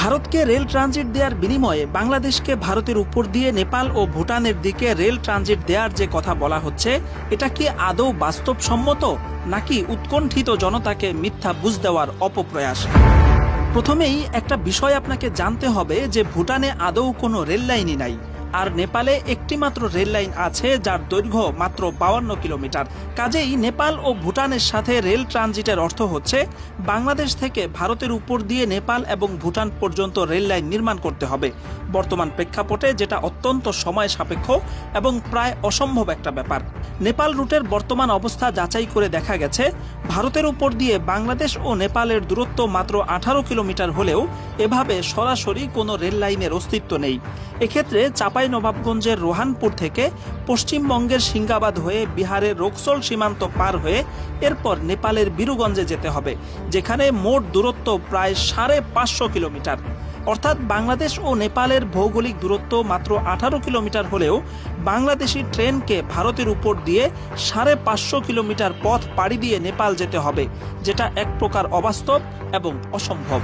ভারতকে rail transit দেওয়ার বিনিময়ে বাংলাদেশকে ভারতের উপর দিয়ে নেপাল ও ভুটানের দিকে রেল ট্রানজিট দেওয়ার যে কথা বলা হচ্ছে, এটা কি আদৌ বাস্তবসম্মত নাকি উৎকণ্ঠিত জনতাকে মিথ্যা বুঝ দেওয়ার অপপ্রয়াস? প্রথমেই একটা বিষয় আপনাকে জানতে হবে যে ভুটানে আদৌ কোনো রেল লাইনই নাই, আর নেপালে একটি মাত্র রেল লাইন আছে যার দৈর্ঘ্য মাত্র 52 কিলোমিটার। কাজেই নেপাল ও ভুটানের সাথে রেল ট্রানজিটের অর্থ হচ্ছে বাংলাদেশ থেকে ভারতের উপর দিয়ে নেপাল এবং ভুটান পর্যন্ত রেল লাইন নির্মাণ করতে হবে। বর্তমান প্রেক্ষাপটে যেটা অত্যন্ত সময় সাপেক্ষ এবং প্রায় অসম্ভব একটা ব্যাপার। নেপাল রুটের বর্তমান অবস্থা যাচাই করে দেখা গেছে ভারতের উপর দিয়ে বাংলাদেশ ও নেপালের দূরত্ব মাত্র 18 কিলোমিটার হলেও এভাবে সরাসরি কোনো রেল লাইনের অস্তিত্ব নেই। এক্ষেত্রে চাঁপাইনবাবগঞ্জের রোহানপুর থেকে পশ্চিমবঙ্গের সিঙ্গাবাদ হয়ে বিহারের রোকসোল সীমান্ত পার হয়ে এরপর নেপালের বীরগঞ্জে যেতে হবে, যেখানে মোট দূরত্ব প্রায় 550 কিলোমিটার। অর্থাৎ বাংলাদেশ ও নেপালের ভৌগোলিক দূরত্ব মাত্র 18 কিলোমিটার হলেও বাংলাদেশি ট্রেনকে ভারতের উপর দিয়ে 550 কিলোমিটার পথ পাড়ি দিয়ে নেপাল যেতে হবে, যেটা এক প্রকার অবাস্তব এবং অসম্ভব।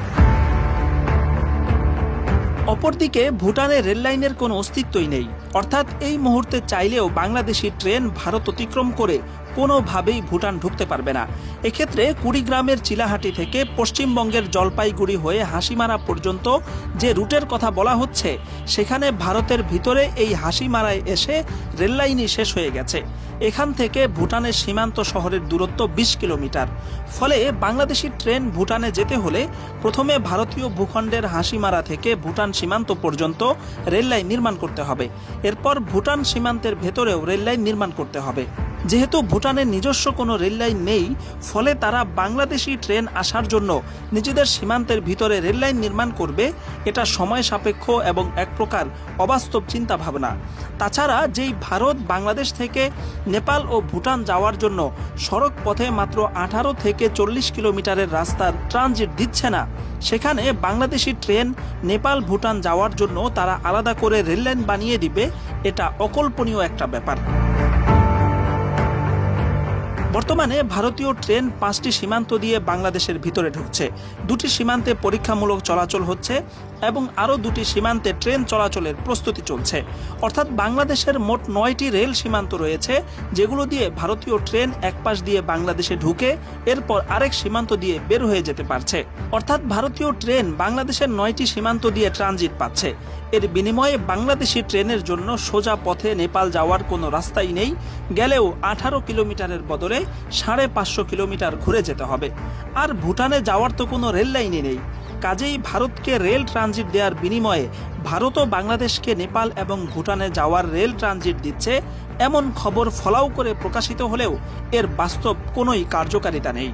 অপরদিকে ভুটানে রেল লাইনের কোনো অস্তিত্বই নেই। অর্থাৎ এই মুহূর্তে চাইলেও বাংলাদেশি ট্রেন ভারত অতিক্রম করে কোনোভাবেই ভুটান ঢুকতে পারবে না। এক্ষেত্রে কুড়িগ্রামের চিলাহাটি থেকে পশ্চিমবঙ্গের জলপাইগুড়ি হয়ে হাসিমারা পর্যন্ত যে রুটের কথা বলা হচ্ছে, সেখানে ভারতের ভিতরে এই হাসিমারায় এসে রেললাইনই শেষ হয়ে গেছে। এখান থেকে ভুটানের সীমান্ত শহরের দূরত্ব 20 কিলোমিটার। ফলে বাংলাদেশি ট্রেন ভুটানে যেতে হলে প্রথমে ভারতীয় ভূখণ্ডের হাসিমারা থেকে ভুটান সীমান্ত পর্যন্ত রেললাইন নির্মাণ করতে হবে। এরপর ভুটান সীমান্তের ভেতরেও রেললাইন নির্মাণ করতে হবে। যেহেতু ভুটানের নিজস্ব কোনো রেললাইন নেই, ফলে তারা বাংলাদেশি ট্রেন আসার জন্য নিজেদের সীমান্তের ভিতরে রেললাইন নির্মাণ করবে, এটা সময় সাপেক্ষ এবং এক প্রকার অবাস্তব চিন্তা ভাবনা। তাছাড়া যেই ভারত বাংলাদেশ থেকে নেপাল ও ভুটান যাওয়ার জন্য সড়ক পথে মাত্র 18 থেকে 40 কিলোমিটারের রাস্তার ট্রানজিট দিচ্ছে না, সেখানে বাংলাদেশি ট্রেন নেপাল ভুটান যাওয়ার জন্য তারা আলাদা করে রেললাইন বানিয়ে দিবে, এটা অকল্পনীয় একটা ব্যাপার। বর্তমানে ভারতীয় ট্রেন 5টি সীমান্ত দিয়ে বাংলাদেশের ভিতরে ঢুকছে। 2টি সীমান্তে পরীক্ষামূলক চলাচল হচ্ছে এবং আরও 2টি সীমান্তে ট্রেন চলাচলের প্রস্তুতি চলছে। অর্থাৎ বাংলাদেশের মোট 9টি রেল সীমান্ত রয়েছে, যেগুলো দিয়ে ভারতীয় ট্রেন এক পাশ দিয়ে বাংলাদেশে ঢুকে এরপর আরেক সীমান্ত দিয়ে বের হয়ে যেতে পারছে। অর্থাৎ ভারতীয় ট্রেন বাংলাদেশের 9টি সীমান্ত দিয়ে ট্রানজিট পাচ্ছে। এর বিনিময়ে বাংলাদেশি ট্রেনের জন্য সোজা পথে নেপাল যাওয়ার কোনো রাস্তাই নেই, গেলেও 18 কিলোমিটারের বদলে 550 কিলোমিটার ঘুরে যেতে হবে। আর ভুটানে যাওয়ার তো কোনো রেল লাইনই নেই। কাজেই ভারতকে রেল ট্রানজিট দেওয়ার বিনিময়ে ভারতও বাংলাদেশকে নেপাল এবং ভুটানে যাওয়ার রেল ট্রানজিট দিচ্ছে, এমন খবর ফলাও করে প্রকাশিত হলেও এর বাস্তব কোনোই কার্যকারিতা নেই।